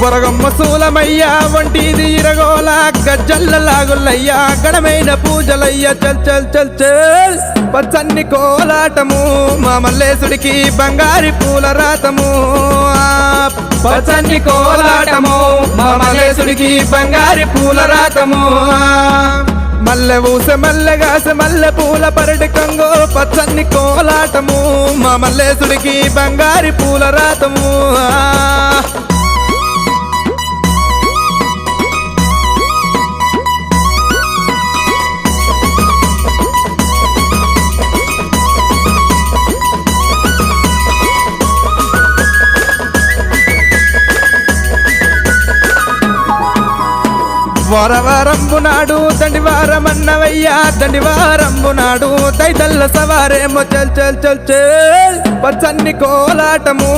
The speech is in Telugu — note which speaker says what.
Speaker 1: వరగమ్మ సూలమయ్యా వంటిది ఇరగోల గజ్జల్ల లాగులయ్యా గడమైన పూజలయ్యా చల్ చల్ చల్ చల్ పచ్చన్ని కోలాటము మా మల్లేశుడికి బంగారి పూల రాతము పచ్చన్ని కోలాటము మా మల్లేశుడికి బంగారి పూల రాతము మల్లె ఊసె మల్లెగాస మల్లె పూల పరటి కంగో పచ్చన్ని కోలాటము మా మల్లేశుడికి బంగారి పూల రాతము వారవారంబు నాడు దండివారమన్నవయ్యా దండివారంబు నాడు దైతల్ల సవారేమో చల్ చల్ చల్ చల్ పచ్చన్ని కోలాటము